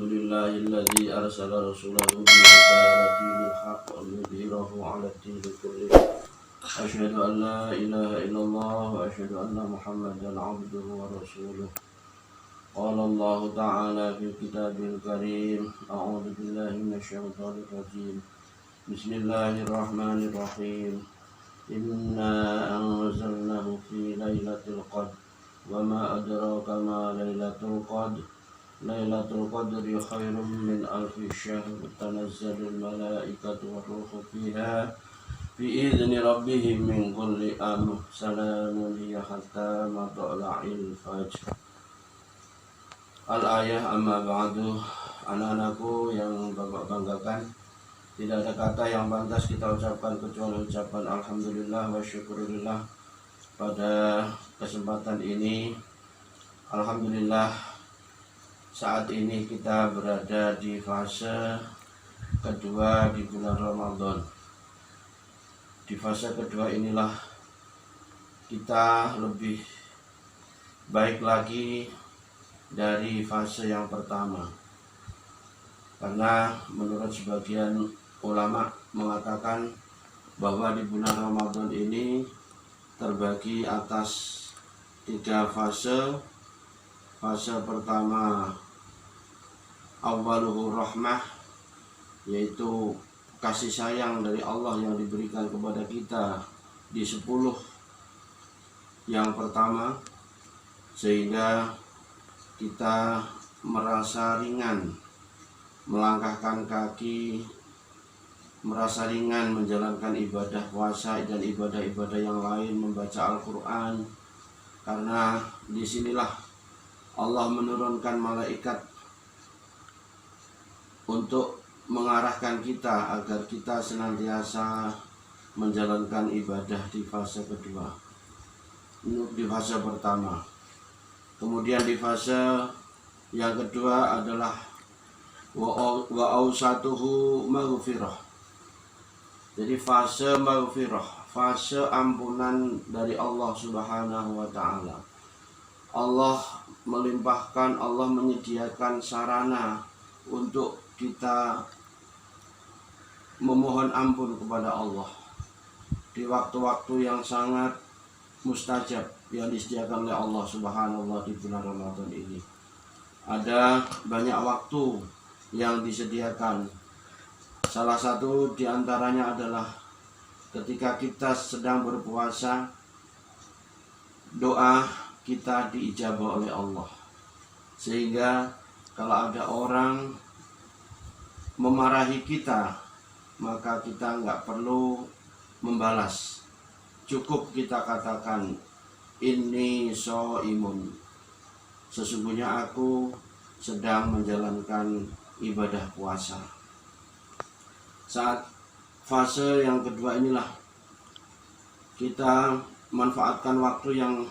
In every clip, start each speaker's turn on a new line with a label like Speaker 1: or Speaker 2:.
Speaker 1: لله الذي أرسل رسوله بالهدى ودين الحق ليظهره على الدين كله أشهد أن لا إله إلا الله وأشهد أن محمدا عبده ورسوله قال الله تعالى في كتابه الكريم أعوذ بالله من الشيطان الرجيم بسم الله الرحمن الرحيم إنا أنزلناه في ليلة القدر وما أدراك ما ليلة القدر ليلة القدر خير من ألف شهر تنزل الملائكة والروح فيها بإذن ربهم من كل أمر سلام هي حتى مطلع الفجر. Al-ayah amma ba'du. Anak-anakku yang Bapak banggakan, tidak ada kata yang pantas kita ucapkan kecuali ucapan alhamdulillah wa syukurillah. Pada kesempatan ini alhamdulillah saat ini kita berada di fase kedua di bulan Ramadan. Di fase kedua inilah kita lebih baik lagi dari fase yang pertama, karena menurut sebagian ulama mengatakan bahwa di bulan Ramadan ini terbagi atas 3 fase. Fase pertama awaluhu rahmah, yaitu kasih sayang dari Allah yang diberikan kepada kita di 10 yang pertama, sehingga kita merasa ringan melangkahkan kaki, merasa ringan menjalankan ibadah puasa dan ibadah-ibadah yang lain, membaca Al-Quran, karena disinilah Allah menurunkan malaikat untuk mengarahkan kita agar kita senantiasa menjalankan ibadah di fase kedua, di fase pertama. Kemudian di fase yang kedua adalah wa ausatuhu maghfirah. Jadi fase maghfirah, fase ampunan dari Allah Subhanahu wa taala. Allah melimpahkan, Allah menyediakan sarana untuk kita memohon ampun kepada Allah di waktu-waktu yang sangat mustajab yang disediakan oleh Allah Subhanahu wa taala di bulan Ramadan ini. Ada banyak waktu yang disediakan. Salah satu diantaranya adalah ketika kita sedang berpuasa, doa kita diijabah oleh Allah, sehingga kalau ada orang memarahi kita, maka kita nggak perlu membalas, cukup kita katakan inni shaimun, sesungguhnya aku sedang menjalankan ibadah puasa. Saat fase yang kedua inilah kita manfaatkan waktu yang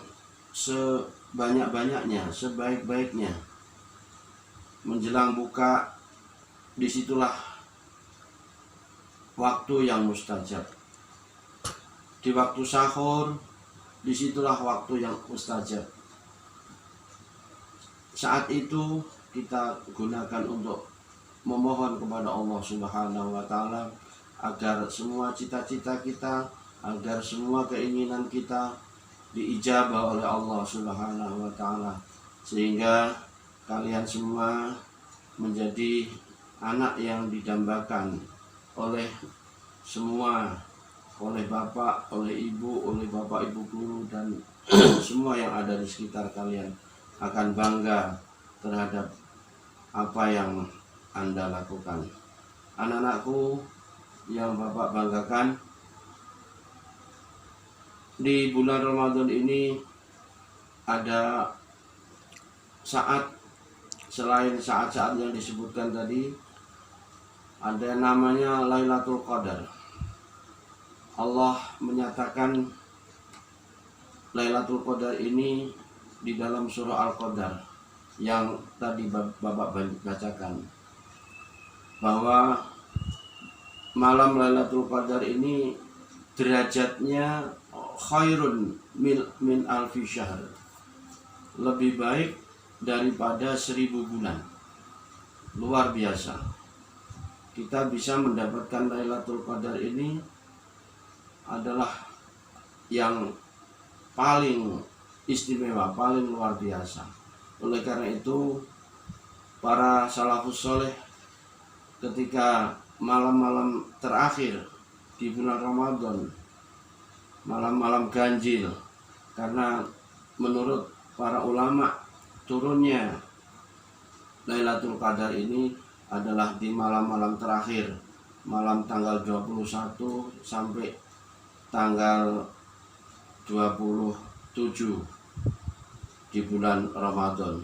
Speaker 1: sebanyak-banyaknya, sebaik-baiknya. Menjelang buka, disitulah waktu yang mustajab. Di waktu sahur, disitulah waktu yang mustajab. Saat itu kita gunakan untuk memohon kepada Allah Subhanahu wa taala agar semua cita-cita kita, agar semua keinginan kita diijabah oleh Allah Subhanahu wa taala, sehingga kalian semua menjadi anak yang didambakan oleh semua, oleh bapak, oleh ibu, oleh bapak ibu guru, dan semua yang ada di sekitar kalian akan bangga terhadap apa yang Anda lakukan. Anak-anakku yang Bapak banggakan, di bulan Ramadan ini ada saat, selain saat-saat yang disebutkan tadi, ada namanya Lailatul Qadar. Allah menyatakan Lailatul Qadar ini di dalam surah Al-Qadar yang tadi Bapak bacakan, bahwa malam Lailatul Qadar ini derajatnya khairun min alfi syahr, lebih baik daripada 1000 bulan. luar biasa. Kita bisa mendapatkan Lailatul Qadar ini adalah yang paling istimewa, paling luar biasa. Oleh karena itu, para salafus soleh ketika malam-malam terakhir di bulan Ramadan, malam-malam ganjil, karena menurut para ulama turunnya Lailatul Qadar ini adalah di malam-malam terakhir, malam tanggal 21 sampai tanggal 27 di bulan Ramadan.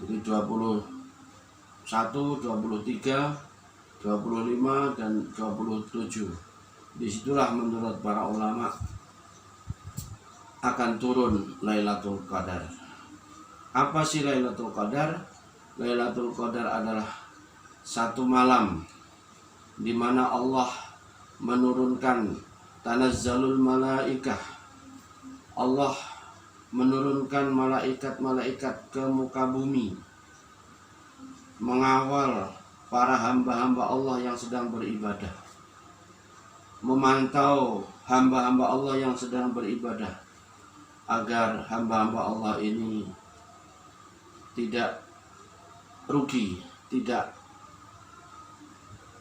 Speaker 1: Jadi 21, 23, 25 dan 27. Disitulah menurut para ulama akan turun Lailatul Qadar. Apa sih Lailatul Qadar? Lailatul Qadar adalah satu malam di mana Allah menurunkan tanazzalul malaikah. Allah menurunkan malaikat-malaikat ke muka bumi, mengawal para hamba-hamba Allah yang sedang beribadah, memantau hamba-hamba Allah yang sedang beribadah, agar hamba-hamba Allah ini tidak rugi, tidak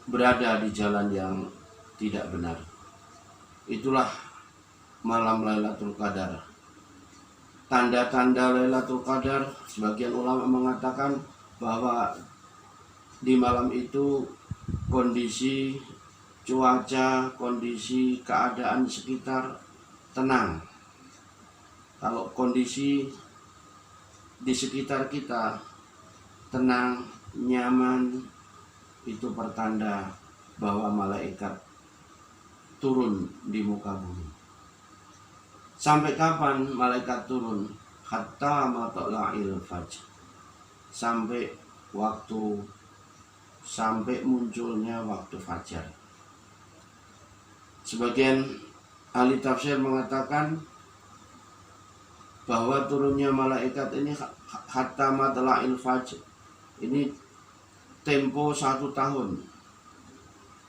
Speaker 1: berada di jalan yang tidak benar. Itulah malam Lailatul Qadar. Tanda-tanda Lailatul Qadar, sebagian ulama mengatakan bahwa di malam itu kondisi cuaca, kondisi keadaan sekitar tenang. Kalau kondisi di sekitar kita tenang, nyaman, itu pertanda bahwa malaikat turun di muka bumi. Sampai kapan malaikat turun? Hatta matla'il fajr. Sampai munculnya waktu fajar. Sebagian ahli tafsir mengatakan bahwa turunnya malaikat ini hatta matla'il fajr. Ini tempo 1 tahun.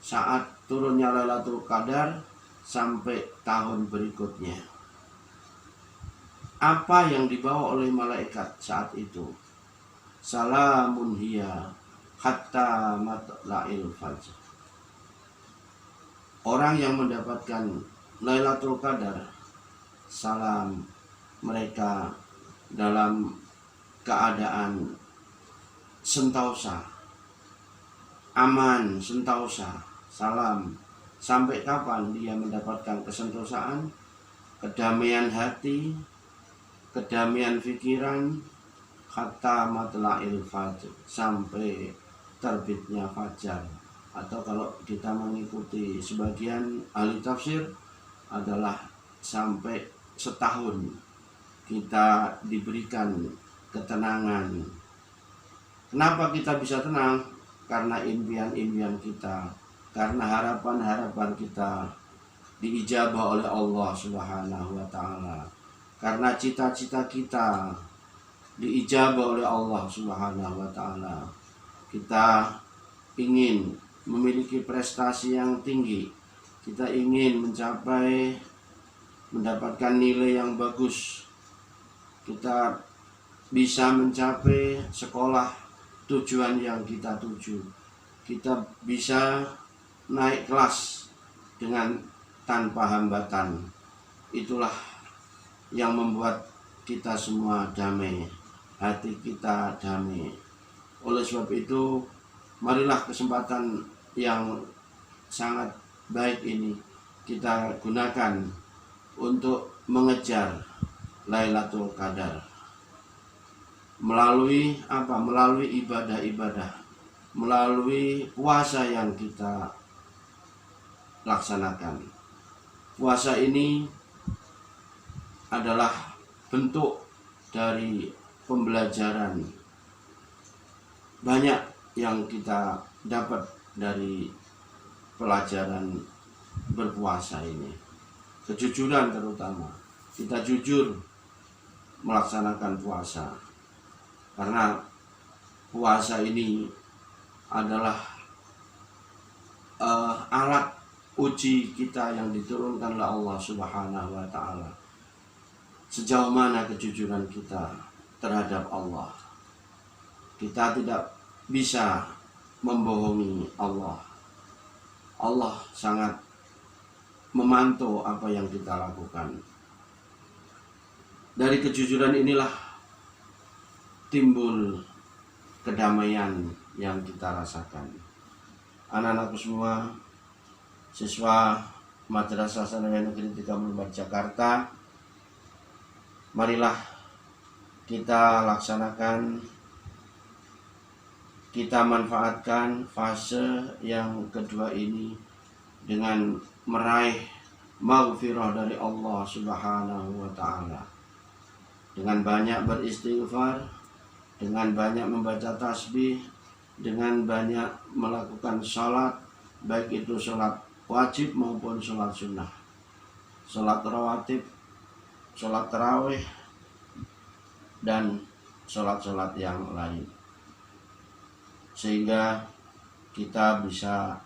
Speaker 1: Saat turunnya Lailatul Qadar sampai tahun berikutnya. Apa yang dibawa oleh malaikat saat itu? Salamun hiya hatta matla'il fajr. Orang yang mendapatkan Lailatul Qadar, salam, mereka dalam keadaan sentausa, aman, sentausa, salam. Sampai kapan dia mendapatkan kesentosaan, kedamaian hati, kedamaian pikiran? Hatta matla'il fajr, sampai terbitnya fajar. Atau kalau kita mengikuti sebagian ahli tafsir adalah sampai setahun kita diberikan ketenangan. Kenapa kita bisa tenang? Karena impian-impian kita, karena harapan-harapan kita diijabah oleh Allah Subhanahu wa ta'ala, karena cita-cita kita diijabah oleh Allah Subhanahu wa ta'ala. Kita ingin memiliki prestasi yang tinggi, kita ingin mendapatkan nilai yang bagus, kita bisa mencapai sekolah tujuan yang kita tuju, kita bisa naik kelas dengan tanpa hambatan. Itulah yang membuat kita semua damai, hati kita damai. Oleh sebab itu, marilah kesempatan yang sangat baik ini kita gunakan untuk mengejar Lailatul Qadar. Melalui apa? Melalui ibadah-ibadah, melalui puasa yang kita laksanakan. Puasa ini adalah bentuk dari pembelajaran. Banyak yang kita dapat dari pelajaran berpuasa ini. Kejujuran terutama. Kita jujur melaksanakan puasa. Karena puasa ini adalah alat uji kita yang diturunkan oleh Allah Subhanahu wa Ta'ala. Sejauh mana kejujuran kita terhadap Allah. Kita tidak bisa membohongi Allah. Allah sangat memantau apa yang kita lakukan. Dari kejujuran inilah timbul kedamaian yang kita rasakan. Anak-anakku semua, siswa Madrasah Sanawiyah Negeri 34 Jakarta, marilah kita laksanakan, kita manfaatkan fase yang kedua ini dengan meraih maghfirah dari Allah Subhanahu wa Ta'ala, dengan banyak beristighfar, dengan banyak membaca tasbih, dengan banyak melakukan sholat, baik itu sholat wajib maupun sholat sunnah, sholat rawatib, sholat tarawih, dan sholat-sholat yang lain, sehingga kita bisa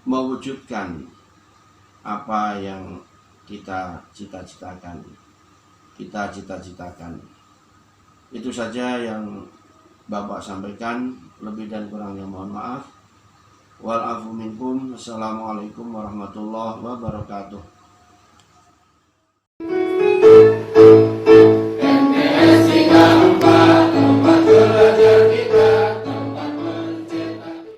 Speaker 1: mewujudkan apa yang kita cita-citakan. Itu saja yang Bapak sampaikan, lebih dan kurangnya mohon maaf. Wal afu minkum. Assalamualaikum warahmatullahi wabarakatuh.